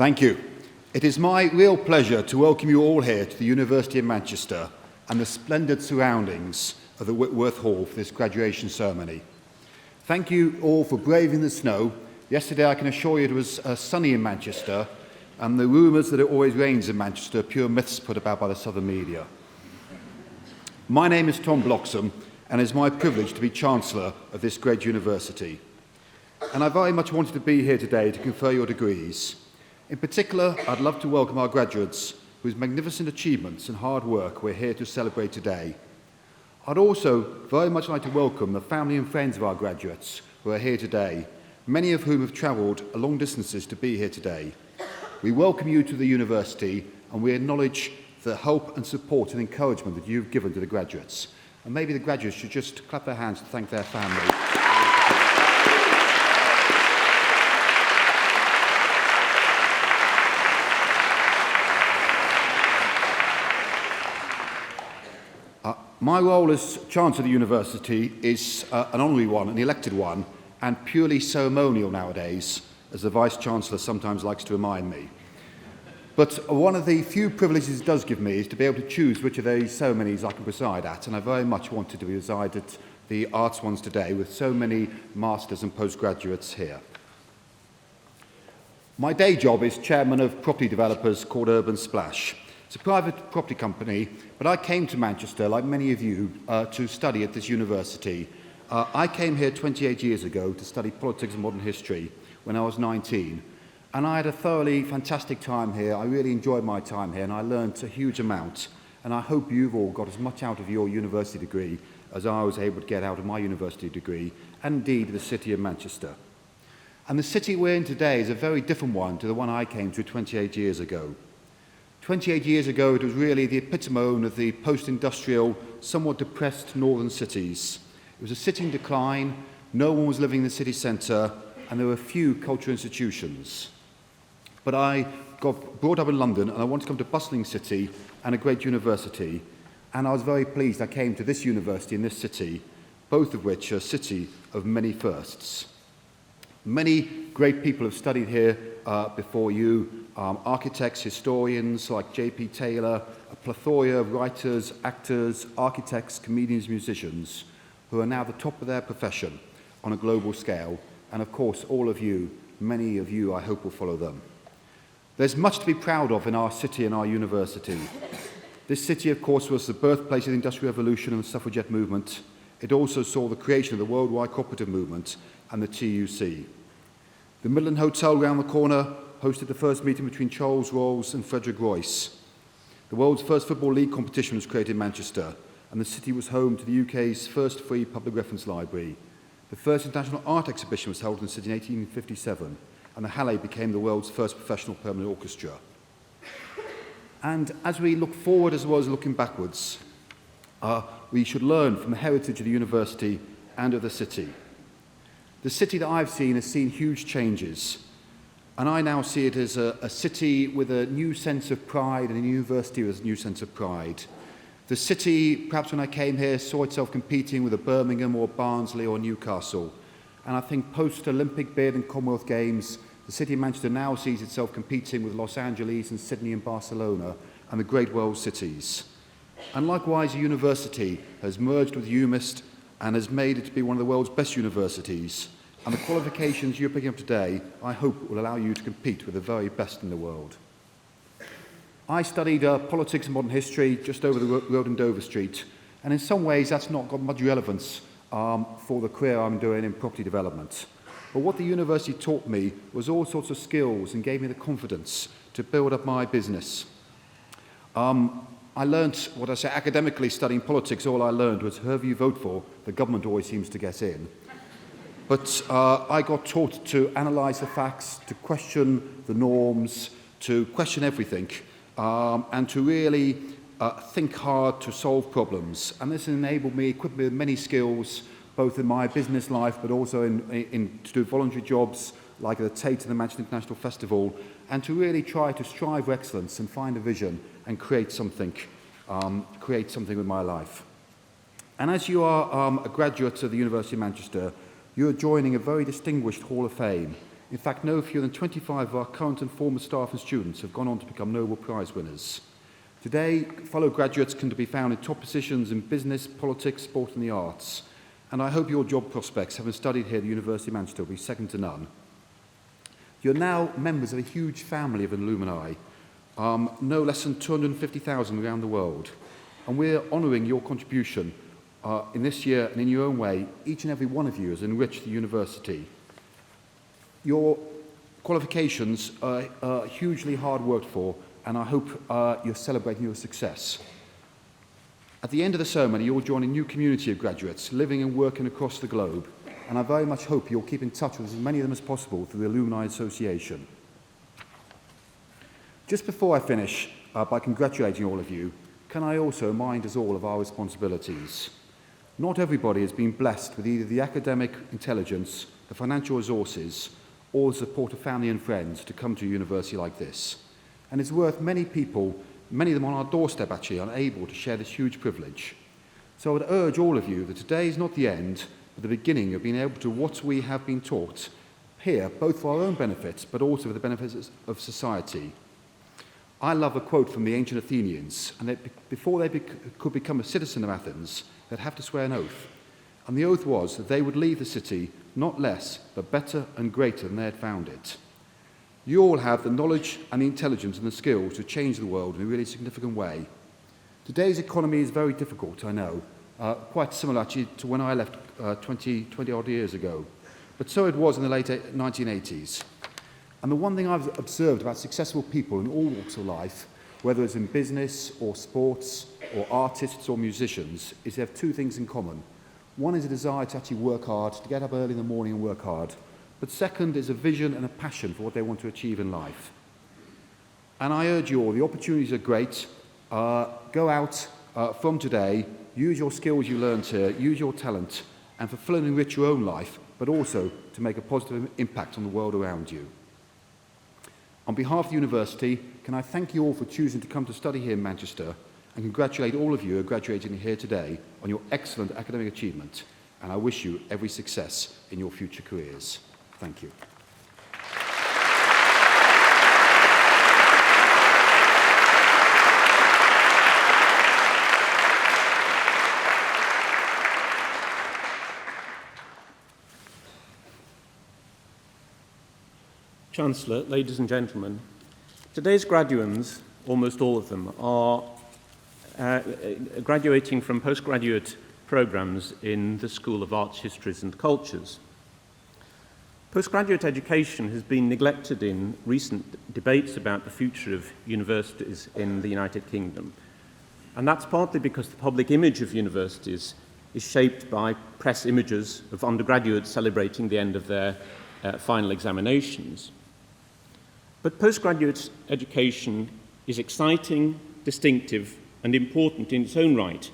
Thank you. It is my real pleasure to welcome you all here to the University of Manchester and the splendid surroundings of the Whitworth Hall for this graduation ceremony. Thank you all for braving the snow. Yesterday, I can assure you, it was sunny in Manchester, and the rumours that it always rains in Manchester are pure myths put about by the southern media. My name is Tom Bloxham, and it is my privilege to be Chancellor of this great university. And I very much wanted to be here today to confer your degrees. In particular, I'd love to welcome our graduates whose magnificent achievements and hard work we're here to celebrate today. I'd also very much like to welcome the family and friends of our graduates who are here today, many of whom have travelled long distances to be here today. We welcome you to the university and we acknowledge the help and support and encouragement that you've given to the graduates. And maybe the graduates should just clap their hands to thank their family. My role as Chancellor of the University is an honorary one, an elected one, and purely ceremonial nowadays, as the Vice-Chancellor sometimes likes to remind me. But one of the few privileges it does give me is to be able to choose which of these ceremonies I can preside at, and I very much wanted to preside at the arts ones today with so many masters and postgraduates here. My day job is chairman of property developers called Urban Splash. It's a private property company, but I came to Manchester, like many of you, to study at this university. I came here 28 years ago to study politics and modern history when I was 19, and I had a thoroughly fantastic time here. I really enjoyed my time here, and I learnt a huge amount, and I hope you've all got as much out of your university degree as I was able to get out of my university degree, and indeed the city of Manchester. And the city we're in today is a very different one to the one I came to 28 years ago. 28 years ago, it was really the epitome of the post-industrial, somewhat depressed northern cities. It was a city in decline, no one was living in the city centre, and there were few cultural institutions. But I got brought up in London, and I wanted to come to a bustling city and a great university, and I was very pleased I came to this university in this city, both of which are a city of many firsts. Many great people have studied here before you, architects, historians like J.P. Taylor, a plethora of writers, actors, architects, comedians, musicians, who are now at the top of their profession on a global scale. And of course, all of you, many of you, I hope will follow them. There's much to be proud of in our city and our university. This city, of course, was the birthplace of the Industrial Revolution and the suffragette movement. It also saw the creation of the worldwide cooperative movement and the TUC. The Midland Hotel round the corner hosted the first meeting between Charles Rawls and Frederick Royce. The world's first Football League competition was created in Manchester, and the city was home to the UK's first free public reference library. The first international art exhibition was held in the city in 1857, and the Halle became the world's first professional permanent orchestra. And as we look forward as well as looking backwards, we should learn from the heritage of the university and of the city. The city that I've seen has seen huge changes, and I now see it as a city with a new sense of pride and a university with a new sense of pride. The city, perhaps when I came here, saw itself competing with a Birmingham or Barnsley or Newcastle. And I think post-Olympic bid and Commonwealth Games, the city of Manchester now sees itself competing with Los Angeles and Sydney and Barcelona and the great world cities. And likewise, the university has merged with UMIST and has made it to be one of the world's best universities. And the qualifications you're picking up today, I hope, will allow you to compete with the very best in the world. I studied politics and modern history just over the road in Dover Street, and in some ways that's not got much relevance for the career I'm doing in property development. But what the university taught me was all sorts of skills and gave me the confidence to build up my business. I learnt, what I say, academically studying politics, all I learned was whoever you vote for, the government always seems to get in. But I got taught to analyse the facts, to question the norms, to question everything, and to really think hard to solve problems. And this enabled me, equipped me with many skills, both in my business life, but also to do voluntary jobs like at the Tate and the Manchester International Festival, and to really try to strive for excellence and find a vision and create something with my life. And as you are a graduate of the University of Manchester, you're joining a very distinguished Hall of Fame In fact, no fewer than 25 of our current and former staff and students have gone on to become Nobel Prize winners. Today, fellow graduates can be found in top positions in business, politics, sport and the arts. And I hope your job prospects, having studied here at the University of Manchester, will be second to none. You're now members of a huge family of alumni, no less than 250,000 around the world. And we're honouring your contribution in this year, and in your own way, each and every one of you has enriched the university. Your qualifications are hugely hard worked for, and I hope you're celebrating your success. At the end of the ceremony, you'll join a new community of graduates living and working across the globe, and I very much hope you'll keep in touch with as many of them as possible through the Alumni Association. Just before I finish by congratulating all of you, can I also remind us all of our responsibilities? Not everybody has been blessed with either the academic intelligence, the financial resources, or the support of family and friends to come to a university like this. And it's worth many people, many of them on our doorstep actually, unable to share this huge privilege. So I would urge all of you that today is not the end, but the beginning of being able to what we have been taught here, both for our own benefits, but also for the benefits of society. I love a quote from the ancient Athenians, and that before they could become a citizen of Athens, they'd have to swear an oath. And the oath was that they would leave the city not less, but better and greater than they had found it. You all have the knowledge and the intelligence and the skills to change the world in a really significant way. Today's economy is very difficult, I know, quite similar actually to when I left 20 odd years ago. But so it was in the late 1980s. And the one thing I've observed about successful people in all walks of life, whether it's in business or sports or artists or musicians, is they have two things in common. One is a desire to actually work hard, to get up early in the morning and work hard. But second is a vision and a passion for what they want to achieve in life. And I urge you all, the opportunities are great. Go out from today, use your skills you learned here, use your talent, and fulfill and enrich your own life, but also to make a positive impact on the world around you. On behalf of the university, can I thank you all for choosing to come to study here in Manchester, and congratulate all of you who are graduating here today on your excellent academic achievement, and I wish you every success in your future careers. Thank you. Chancellor, ladies and gentlemen, today's graduands, almost all of them, are graduating from postgraduate programs in the School of Arts, Histories and Cultures. Postgraduate education has been neglected in recent debates about the future of universities in the United Kingdom. And that's partly because the public image of universities is shaped by press images of undergraduates celebrating the end of their final examinations. But postgraduate education is exciting, distinctive, and important in its own right,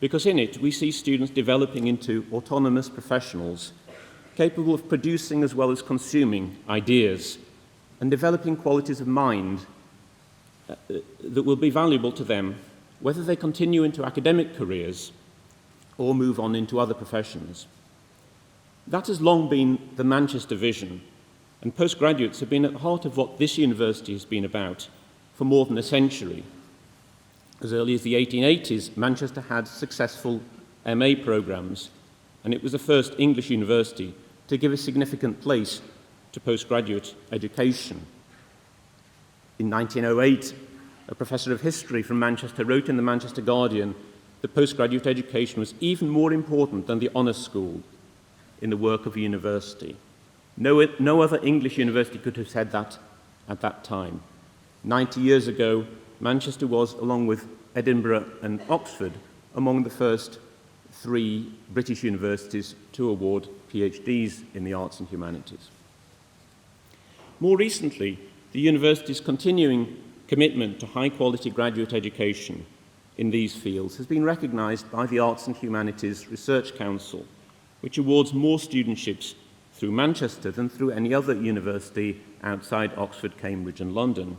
because in it we see students developing into autonomous professionals capable of producing as well as consuming ideas and developing qualities of mind that will be valuable to them, whether they continue into academic careers or move on into other professions. That has long been the Manchester vision, and postgraduates have been at the heart of what this university has been about for more than a century. As early as the 1880s, Manchester had successful MA programs, and it was the first English university to give a significant place to postgraduate education. In 1908, a professor of history from Manchester wrote in the Manchester Guardian that postgraduate education was even more important than the honours school in the work of a university. No other English university could have said that at that time. 90 years ago, Manchester was, along with Edinburgh and Oxford, among the first 3 British universities to award PhDs in the arts and humanities. More recently, the university's continuing commitment to high-quality graduate education in these fields has been recognised by the Arts and Humanities Research Council, which awards more studentships through Manchester than through any other university outside Oxford, Cambridge and London.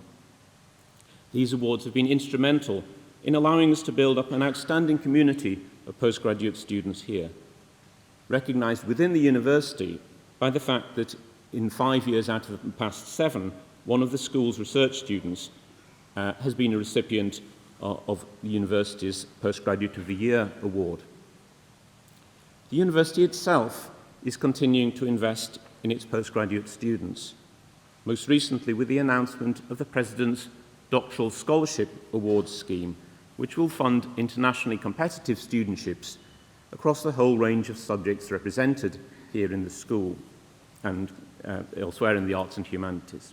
These awards have been instrumental in allowing us to build up an outstanding community of postgraduate students here, recognised within the university by the fact that in 5 years out of the past 7, one of the school's research students has been a recipient of the university's Postgraduate of the Year award. The university itself is continuing to invest in its postgraduate students, most recently with the announcement of the President's Doctoral Scholarship Awards scheme, which will fund internationally competitive studentships across the whole range of subjects represented here in the school and elsewhere in the arts and humanities.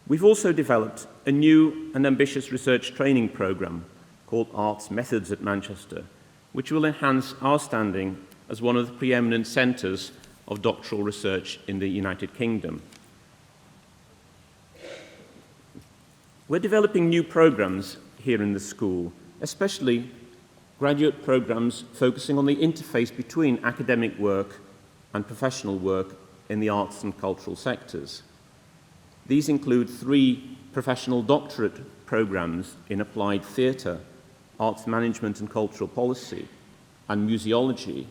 We've also developed a new and ambitious research training programme called Arts Methods at Manchester, which will enhance our standing as one of the preeminent centres of doctoral research in the United Kingdom. We're developing new programmes here in the school, especially graduate programmes focusing on the interface between academic work and professional work in the arts and cultural sectors. These include 3 professional doctorate programmes in applied theatre, arts management and cultural policy, and museology,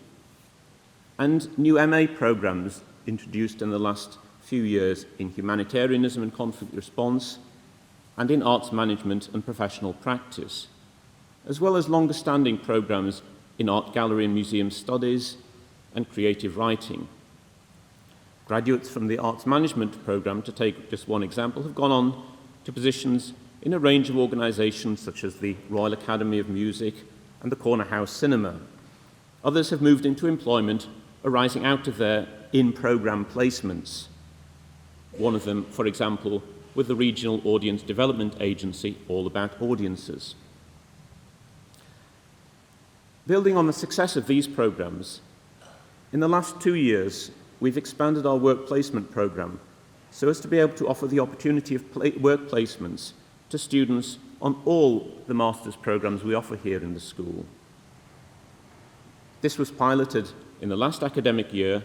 and new MA programmes introduced in the last few years in humanitarianism and conflict response, and in arts management and professional practice, as well as longer-standing programmes in art gallery and museum studies and creative writing. Graduates from the arts management programme, to take just one example, have gone on to positions in a range of organisations such as the Royal Academy of Music and the Corner House Cinema. Others have moved into employment arising out of their in-programme placements. One of them, for example, with the Regional Audience Development Agency, all about audiences. Building on the success of these programmes, in the last 2 years, we've expanded our work placement programme so as to be able to offer the opportunity of work placements to students on all the master's programmes we offer here in the school. This was piloted in the last academic year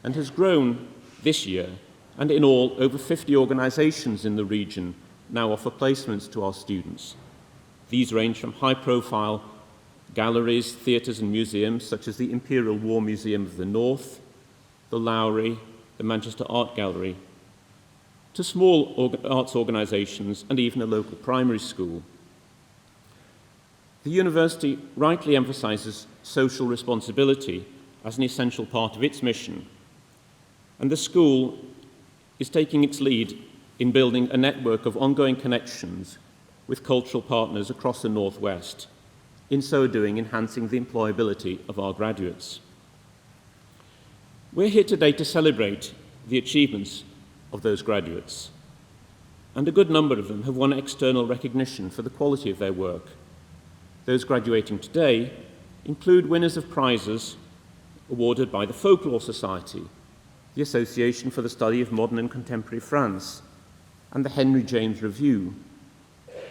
and has grown this year, and in all, over 50 organisations in the region now offer placements to our students. These range from high-profile galleries, theatres and museums such as the Imperial War Museum of the North, the Lowry, the Manchester Art Gallery, to small arts organisations and even a local primary school. The university rightly emphasises social responsibility as an essential part of its mission, and the school is taking its lead in building a network of ongoing connections with cultural partners across the Northwest, in so doing enhancing the employability of our graduates. We're here today to celebrate the achievements of those graduates, and a good number of them have won external recognition for the quality of their work. Those graduating today include winners of prizes awarded by the Folklore Society, the Association for the Study of Modern and Contemporary France, and the Henry James Review,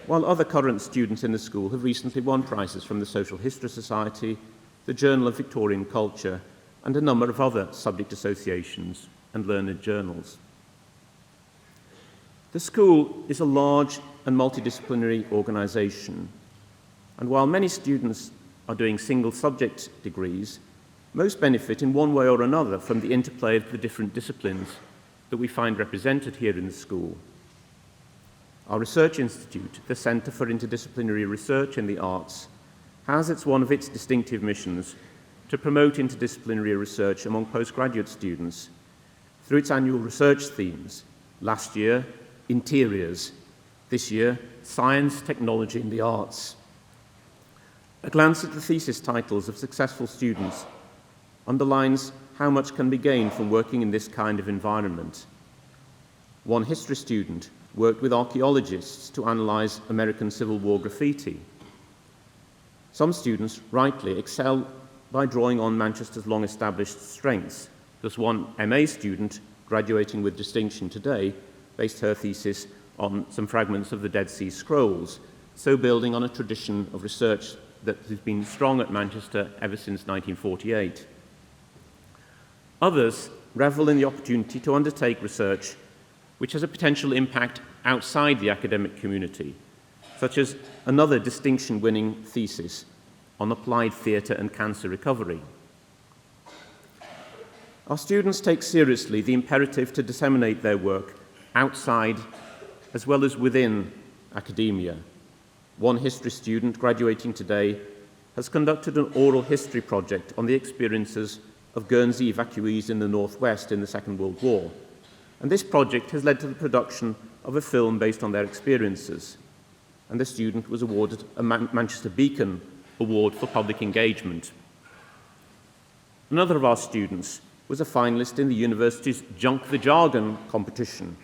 while other current students in the school have recently won prizes from the Social History Society, the Journal of Victorian Culture, and a number of other subject associations and learned journals. The school is a large and multidisciplinary organisation, and while many students are doing single subject degrees, most benefit in one way or another from the interplay of the different disciplines that we find represented here in the school. Our research institute, the Centre for Interdisciplinary Research in the Arts, has as one of its distinctive missions to promote interdisciplinary research among postgraduate students through its annual research themes. Last year, interiors. This year, science, technology and the arts. A glance at the thesis titles of successful students underlines how much can be gained from working in this kind of environment. One history student worked with archaeologists to analyse American Civil War graffiti. Some students rightly excel by drawing on Manchester's long-established strengths. Thus, one MA student graduating with distinction today based her thesis on some fragments of the Dead Sea Scrolls, so building on a tradition of research that has been strong at Manchester ever since 1948. Others revel in the opportunity to undertake research which has a potential impact outside the academic community, such as another distinction-winning thesis on applied theatre and cancer recovery. Our students take seriously the imperative to disseminate their work outside as well as within academia. One history student graduating today has conducted an oral history project on the experiences of Guernsey evacuees in the Northwest in the Second World War. And this project has led to the production of a film based on their experiences. And the student was awarded a Manchester Beacon Award for Public Engagement. Another of our students was a finalist in the university's Junk the Jargon competition,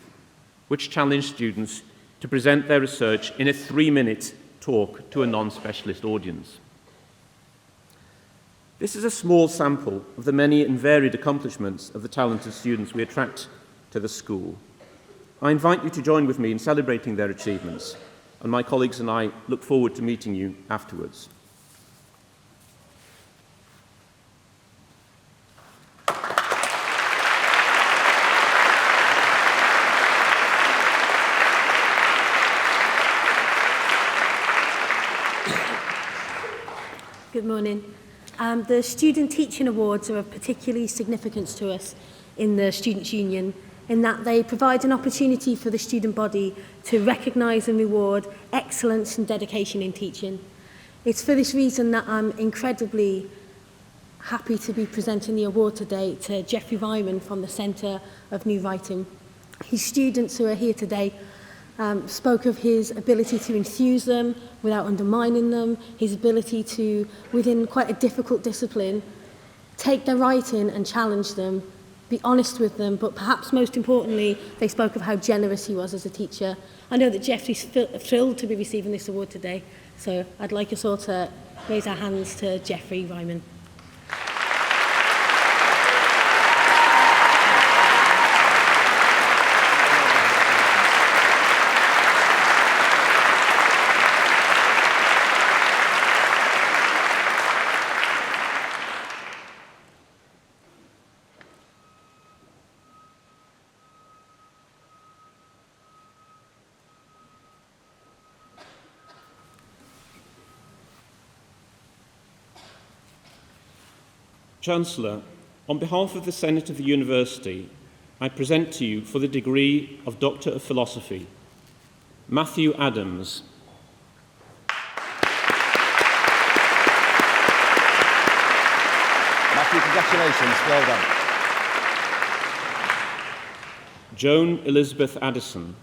which challenged students to present their research in a 3-minute talk to a non-specialist audience. This is a small sample of the many and varied accomplishments of the talented students we attract to the school. I invite you to join with me in celebrating their achievements, and my colleagues and I look forward to meeting you afterwards. Good morning. The Student Teaching Awards are of particularly significance to us in the Students' Union, in that they provide an opportunity for the student body to recognise and reward excellence and dedication in teaching. It's for this reason that I'm incredibly happy to be presenting the award today to Geoffrey Ryman from the Centre of New Writing. His students who are here today spoke of his ability to enthuse them without undermining them, his ability to, within quite a difficult discipline, take their writing and challenge them, be honest with them, but perhaps most importantly, they spoke of how generous he was as a teacher. I know that Geoffrey's thrilled to be receiving this award today, so I'd like us all to raise our hands to Geoffrey Ryman. Chancellor, on behalf of the Senate of the University, I present to you for the degree of Doctor of Philosophy, Matthew Adams. Matthew, congratulations. Well done. Joan Elizabeth Addison.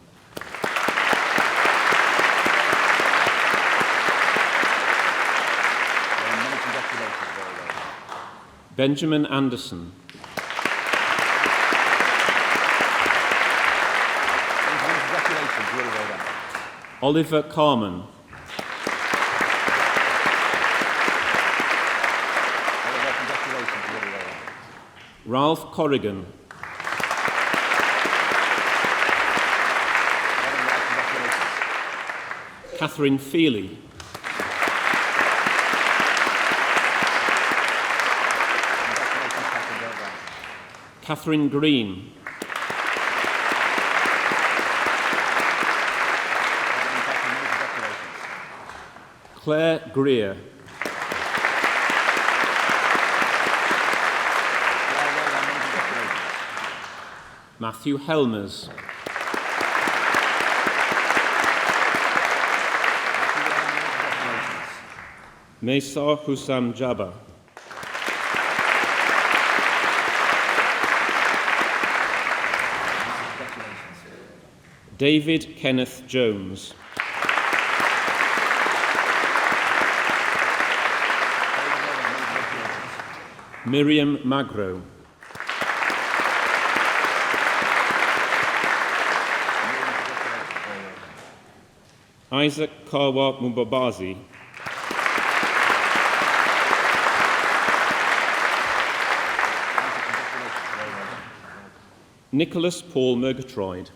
Many congratulations. Very well. Benjamin Anderson. Congratulations. Really well done. Oliver Carman. Oliver, congratulations. Really well done. Ralph Corrigan. Congratulations. Catherine Feely. Catherine Green. Claire Greer. Matthew Helmers. Mesa Hussam Jabba. David Kenneth Jones. Miriam Magro. Isaac Kawa Mumbabazi. Nicholas Paul Murgatroyd.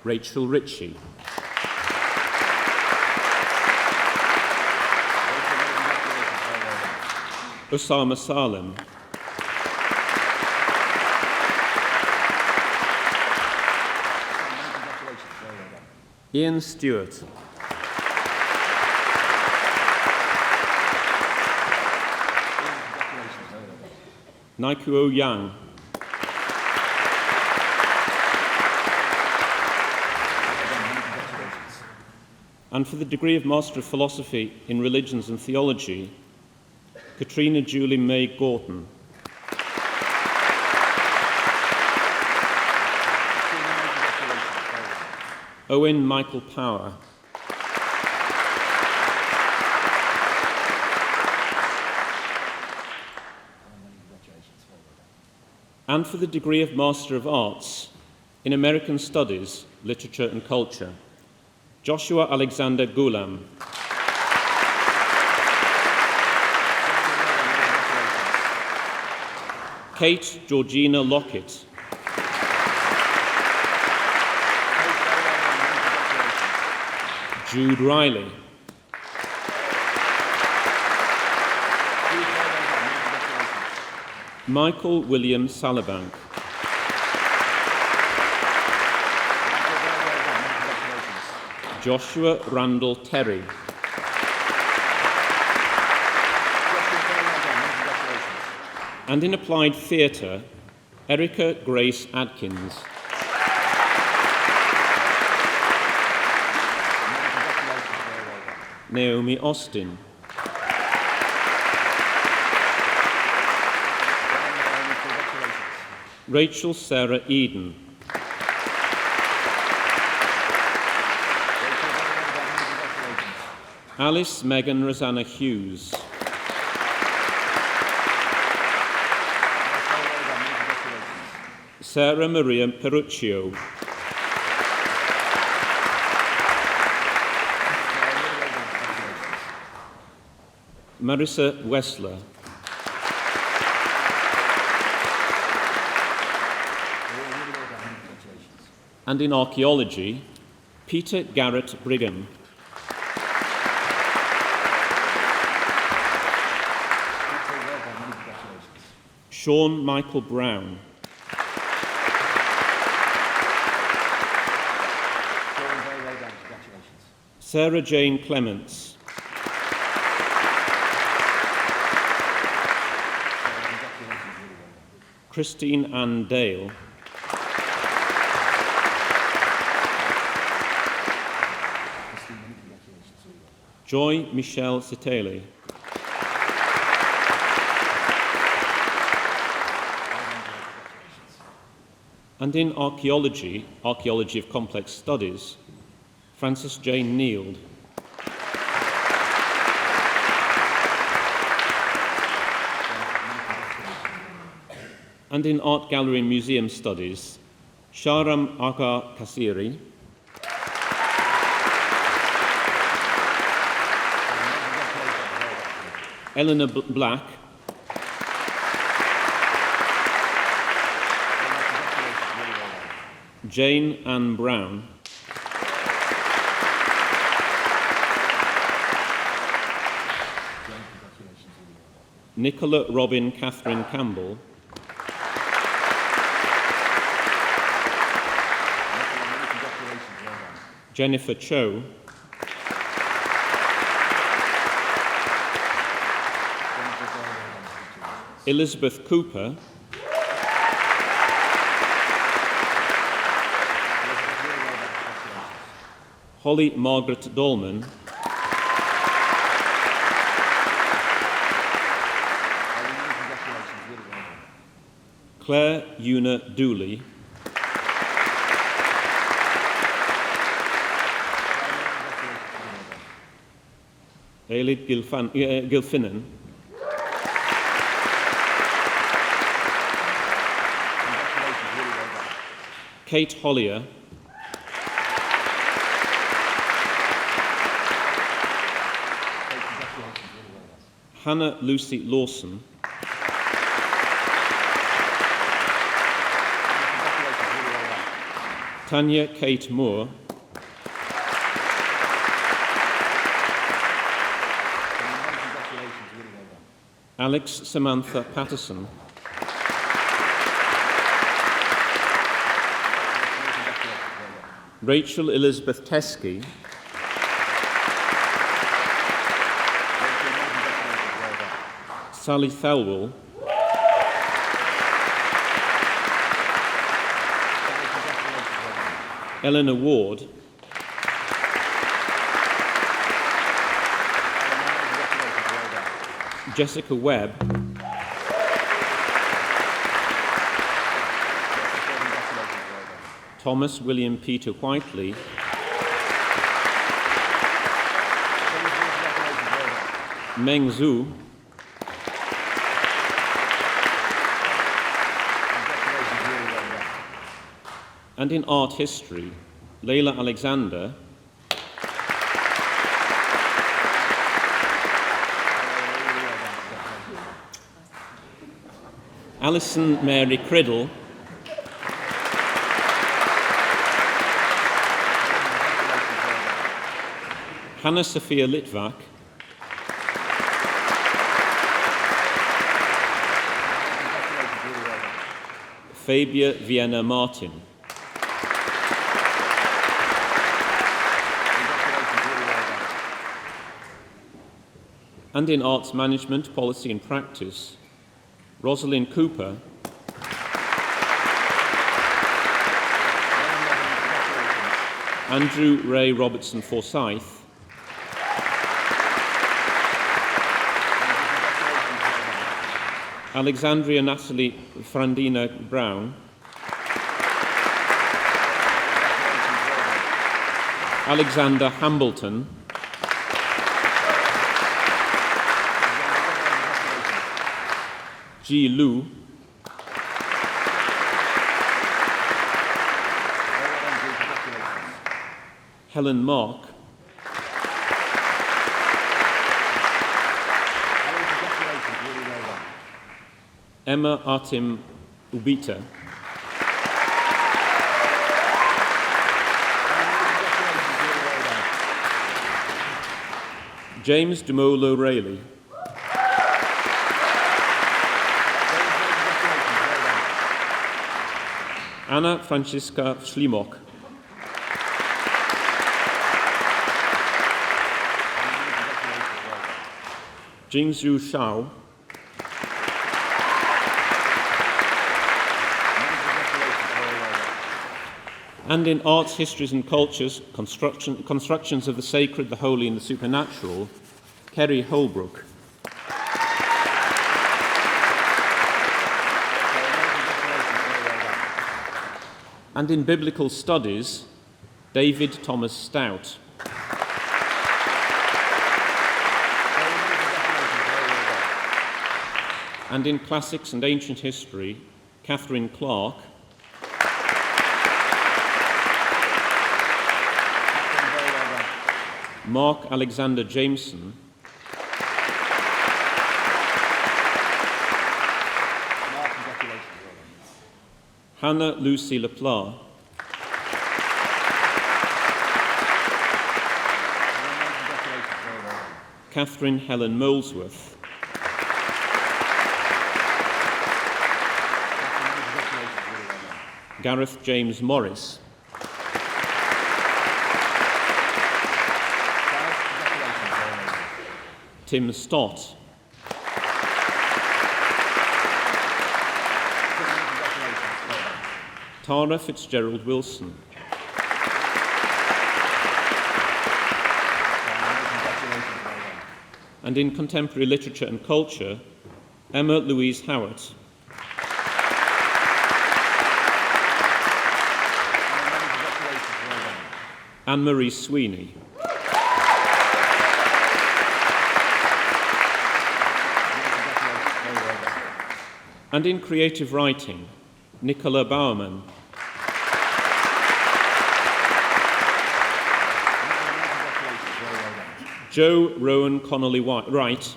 Rachel Ritchie. Osama Salem. Ian Stewart. Naikuo Yang. And for the degree of Master of Philosophy in Religions and Theology, Katrina Julie May Gorton. Owen Michael Power. And for the degree of Master of Arts in American Studies, Literature and Culture, Joshua Alexander Gulam. Kate Georgina Lockett. Jude Riley. Michael William Salabank. Joshua Randall Terry. And in Applied Theatre, Erica Grace Adkins. Naomi Austin. Rachel Sarah Eden. Alice Megan Rosanna Hughes. Sarah Maria Peruccio. Marissa Wessler. And in archaeology, Peter Garrett Brigham. Sean Michael Brown. Sarah Jane Clements. Christine Ann Dale. Joy Michelle Sitele. And in archaeology, archaeology of complex studies, Frances Jane Neild. And in art gallery and museum studies, Sharam Aga Kasiri. Eleanor Black. Jane Ann Brown. Nicola Robin Catherine Campbell. Jennifer Cho. Elizabeth Cooper. Holly Margaret Dolman. Claire Una Dooley. Eilid Gilfinan. Kate Hollier. Hannah Lucy Lawson. Tanya Kate Moore. Alex Samantha Patterson. Rachel Elizabeth Teskey. Sally Thelwell. Eleanor Ward, Jessica Webb, Thomas William Peter Whiteley, Meng Zhu, and in art history, Leila Alexander, Alison Mary Criddle, Hannah Sophia Litvak, Fabia Vienna Martin, and in arts management, policy and practice, Rosalind Cooper, Andrew Ray Robertson Forsyth, Alexandria Natalie Frandina Brown, Alexander Hambleton, Ji Lu, Helen Mark, Emma Artim Ubita, James Dumolo Rayleigh, Anna Francisca Schlimok, Jingzhu Shao, and in arts, histories and cultures, constructions of the sacred, the holy and the supernatural, Kerry Holbrook. And in biblical studies, David Thomas Stout. And in classics and ancient history, Catherine Clark, Mark Alexander Jameson, Hannah Lucy Lapla, Catherine Helen Molesworth, Gareth James Morris, Tim Stott, Tara Fitzgerald Wilson, and in contemporary literature and culture, Emma Louise Howard, Anne-Marie Sweeney, and in creative writing, Nicola Bowerman, Joe Rowan Connolly Wright,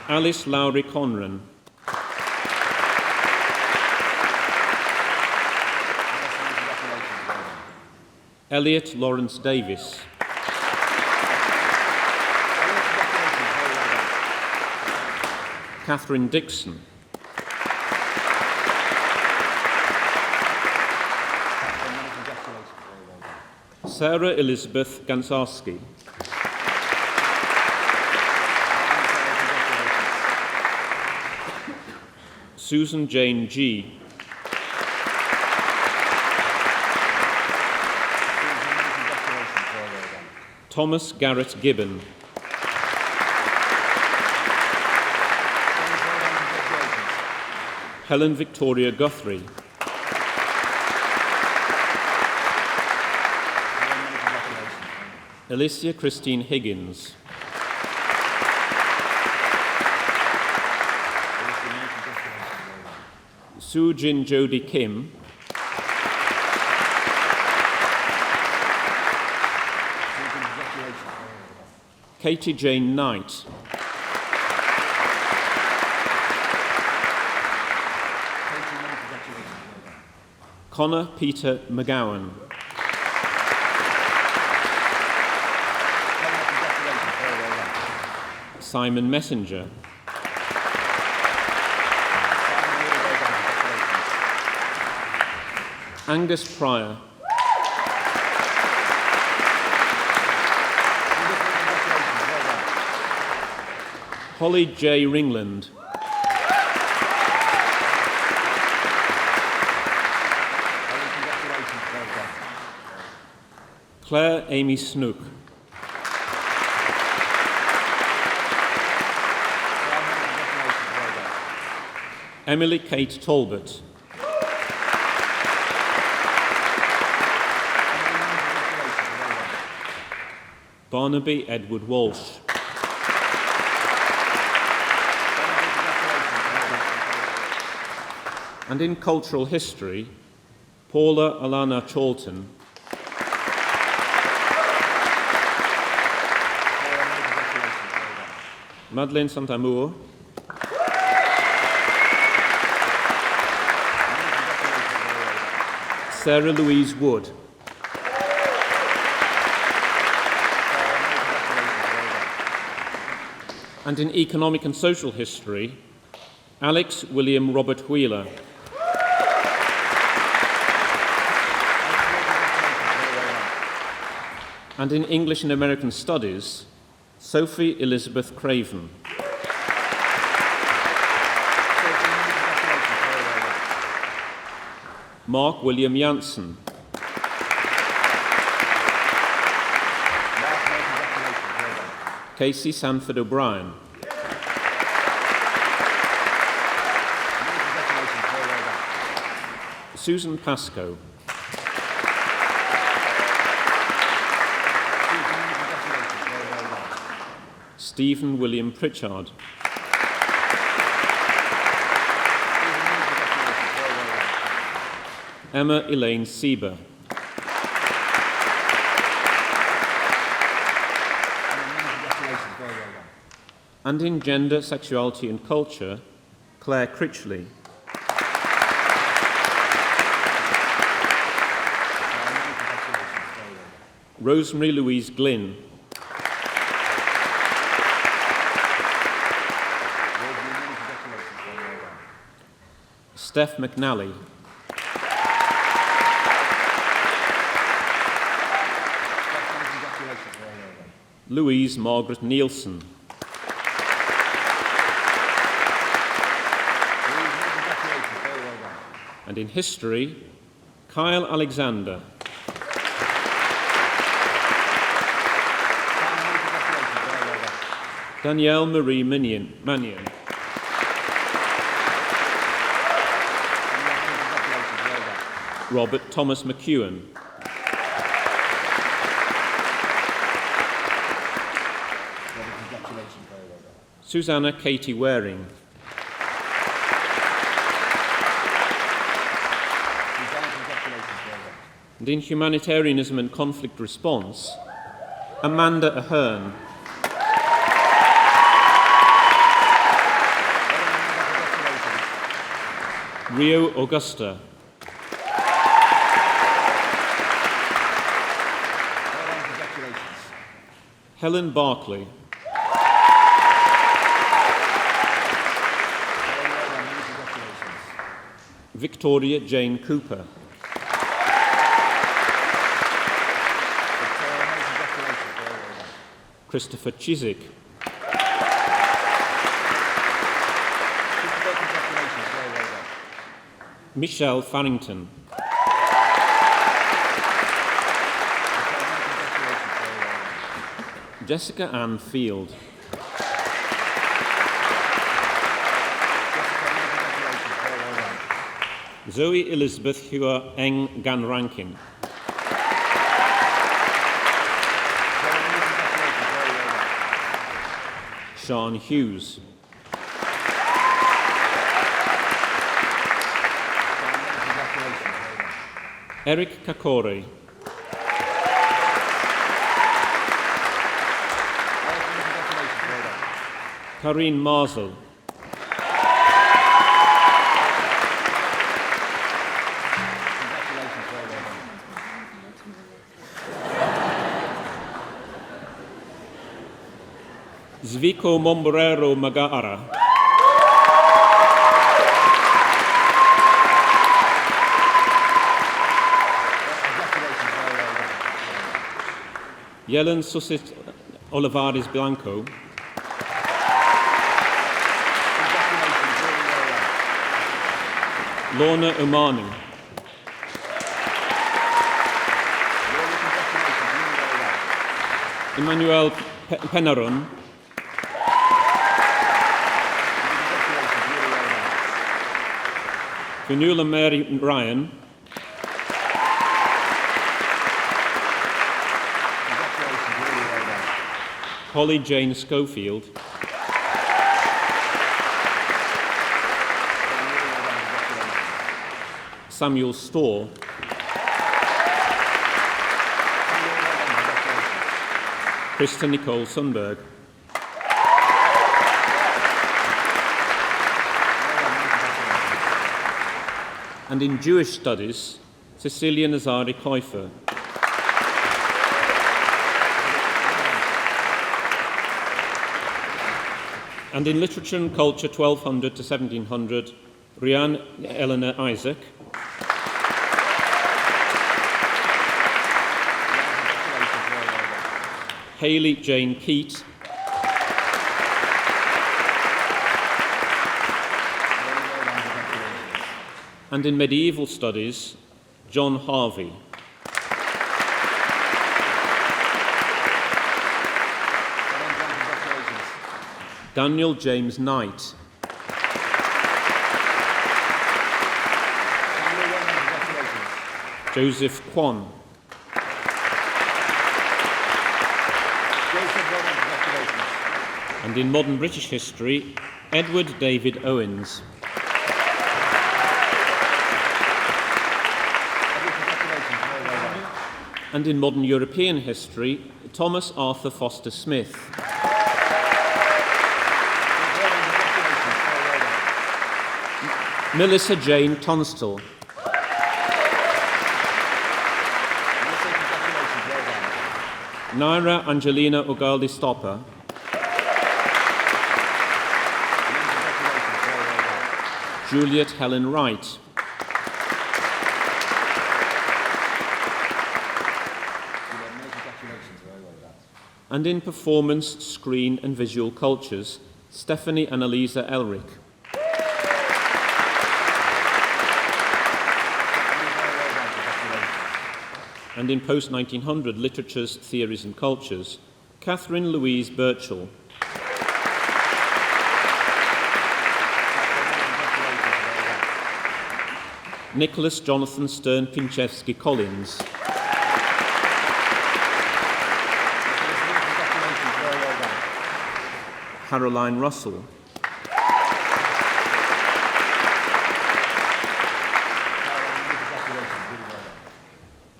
Alice Lowry Conran, Elliot Lawrence Davis, Catherine Dixon, Sarah Elizabeth Gansarski, Susan Jane G. Thomas Garrett Gibbon. Helen Victoria Guthrie. Alicia Christine Higgins. Sue Jin Jody Kim. Katie Jane Knight. Connor Peter McGowan. Simon Messenger. Angus Pryor. Holly J. Ringland. Claire Amy Snook. Emily Kate Talbot. Barnaby Edward Walsh. And in cultural history, Paula Alana Chalton. Madeleine Saint-Amour. Sarah Louise Wood. And in economic and social history, Alex William Robert Wheeler. And in English and American Studies, Sophie Elizabeth Craven. Mark William Janssen. Casey Sanford O'Brien. Susan Pascoe. Stephen William Pritchard. Emma Elaine Sieber. And in gender, sexuality and culture, Claire Critchley. Rosemary Louise Glynn. Steph McNally. Louise Margaret Nielsen. And in history, Kyle Alexander. Danielle Marie Mannion. Robert Thomas McEwen. Susanna Katie Waring. And in humanitarianism and conflict response, Amanda Ahern. Rio Augusta. Helen Barclay. Victoria Jane Cooper. Christopher Chiswick. Michelle Farrington. Jessica Ann Field. Zoe Elizabeth Hua Eng Gan Rankin. Sean Hughes. Eric Kakore. Karine Marsel. Zviko Momborero Magaara. Yellen Susit Olivares Blanco. Lorna Umanu. Emmanuel Penarun. Funula Mary Ryan. Holly Jane Schofield. Samuel Storr. Krista Nicole Sundberg. And in Jewish Studies, Cecilia Nazari Koifer. And in Literature and Culture 1200 to 1700, Rhiannon Eleanor Isaac. Hayley Jane Keat. And in Medieval Studies, John Harvey. Daniel James Knight. Joseph Kwan. And in modern British history, Edward David Owens. And in modern European history, Thomas Arthur Foster Smith. Melissa Jane Tunstall. Naira Angelina Ugaldi Stopper. Juliet Helen Wright. And in performance, screen and visual cultures, Stephanie Annalisa Elric. And in post-1900 literatures, theories and cultures, Catherine Louise Birchall. Nicholas Jonathan Stern Pinchevsky Collins. Caroline Russell.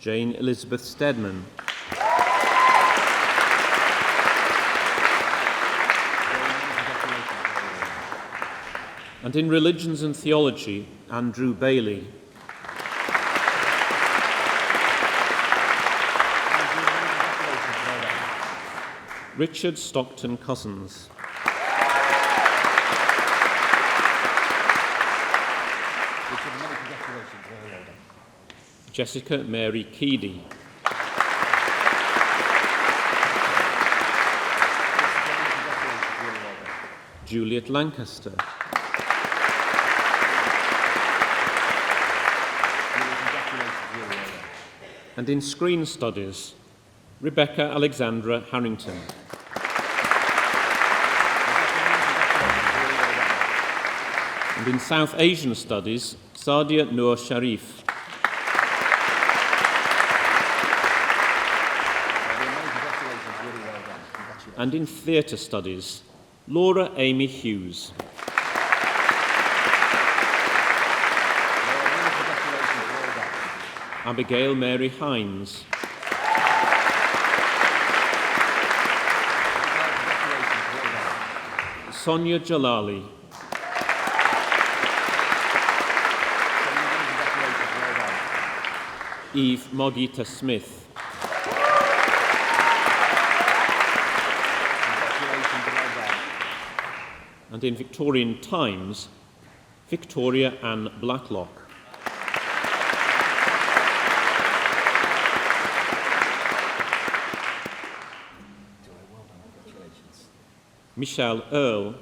Jane Elizabeth Stedman. And in religions and theology, Andrew Bailey. Richard Stockton Cousins. Jessica Mary Keedy. Juliet Lancaster. And in Screen Studies, Rebecca Alexandra Harrington. And in South Asian Studies, Sadia Noor Sharif. And in Theatre Studies, Laura Amy Hughes. Abigail Mary Hines. Sonia Jalali. Eve Mogita Smith. And in Victorian Times, Victoria Ann Blacklock. Michelle Earle.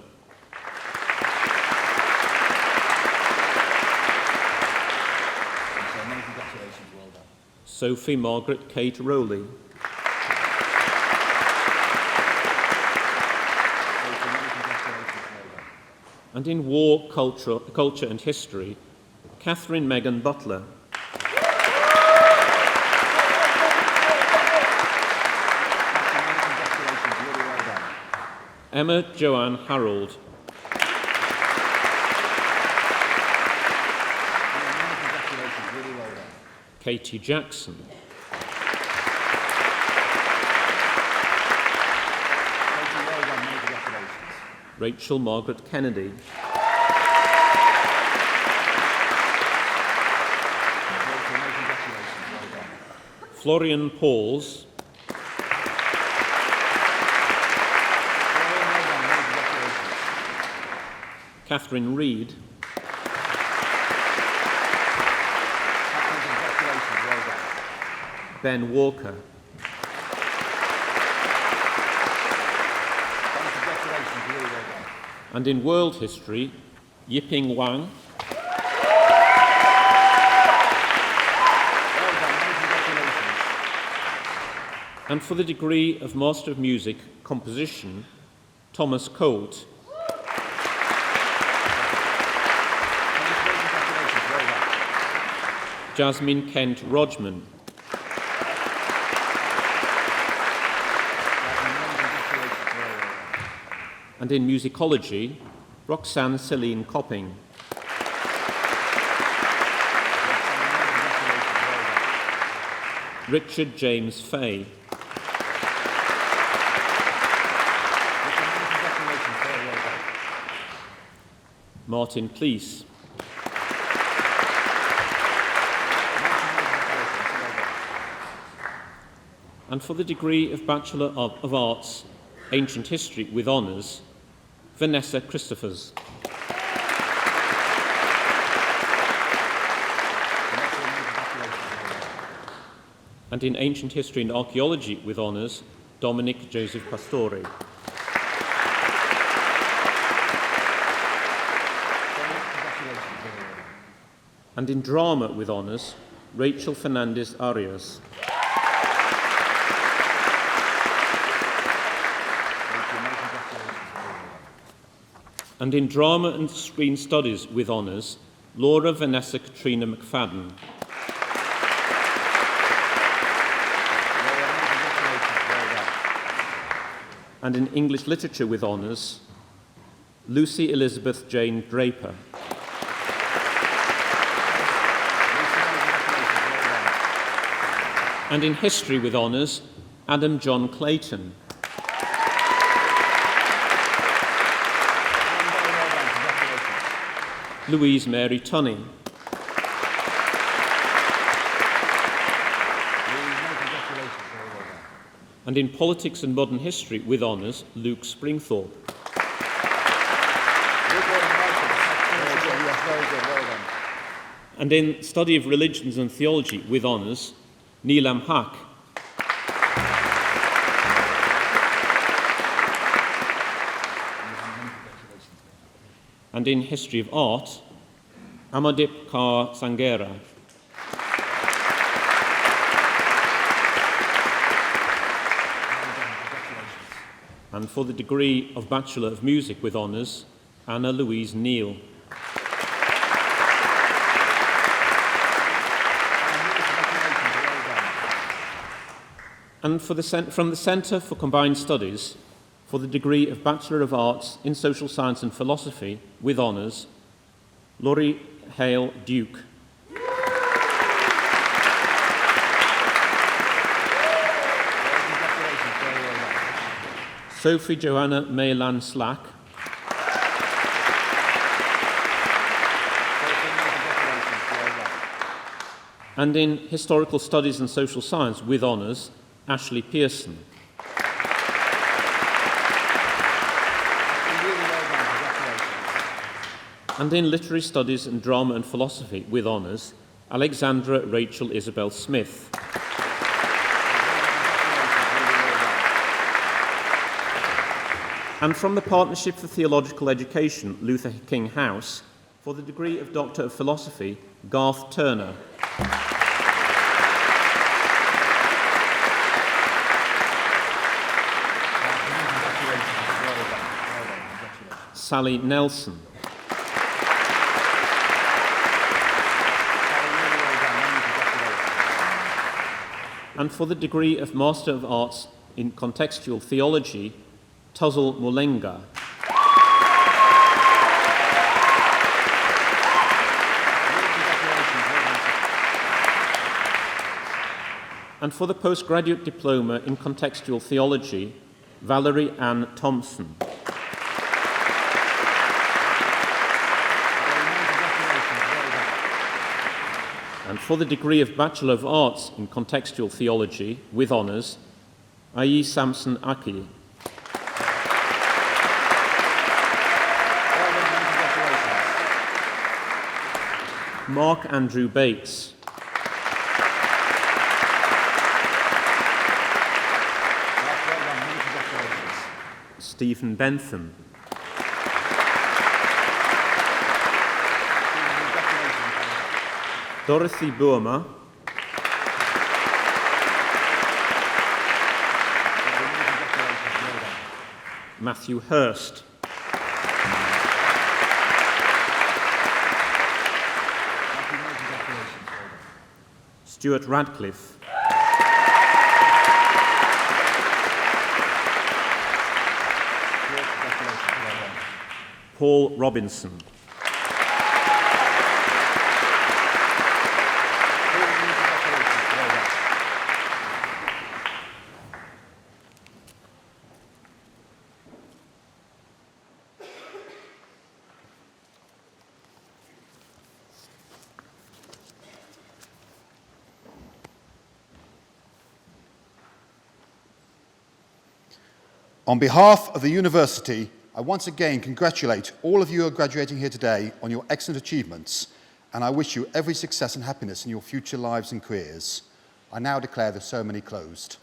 Sophie Margaret Kate Rowley. And in War, Culture and History, Catherine Megan Butler. Emma Joanne Harold. Katie Jackson. Rachel Margaret Kennedy. Florian Pauls. Catherine Reid. Ben Walker. And in world history, Yiping Wang. And for the degree of Master of Music Composition, Thomas Colt. Jasmine Kent Rodgman. And in musicology, Roxanne Celine Copping. Richard James Fay. Martin Cleese. And for the degree of Bachelor of Arts, Ancient History with honours, Vanessa Christophers. And in Ancient History and Archaeology with honours, Dominic Joseph Pastore. And in Drama with honours, Rachel Fernandez Arias. And in Drama and Screen Studies with honours, Laura Vanessa Katrina McFadden. And in English Literature with honours, Lucy Elizabeth Jane Draper. And in History with honours, Adam John Clayton. Louise Mary Tunney. And in Politics and Modern History with honours, Luke Springthorpe. And in Study of Religions and Theology with honours, Neelam Haq. And in History of Art, Amadip Kaur Sangera. And for the degree of Bachelor of Music with honours, Anna Louise Neal. And from the Centre for Combined Studies, for the degree of Bachelor of Arts in Social Science and Philosophy with honours, Laurie Hale Duke. Sophie Joanna Maylan Slack. And in Historical Studies and Social Science with honours, Ashley Pearson. And in Literary Studies and Drama and Philosophy with honours, Alexandra Rachel Isabel Smith. And from the Partnership for Theological Education, Luther King House, for the degree of Doctor of Philosophy, Garth Turner. Sally Nelson. And for the degree of Master of Arts in Contextual Theology, Tuzzle Mulenga. And for the postgraduate diploma in Contextual Theology, Valerie Ann Thompson. And for the degree of Bachelor of Arts in Contextual Theology with honours, Ayi Samson Aki. Mark Andrew Bates. Stephen Bentham. Dorothy Burma. Matthew Hurst. Stuart Radcliffe. Paul Robinson. On behalf of the university, I once again congratulate all of you who are graduating here today on your excellent achievements, and I wish you every success and happiness in your future lives and careers. I now declare the ceremony closed.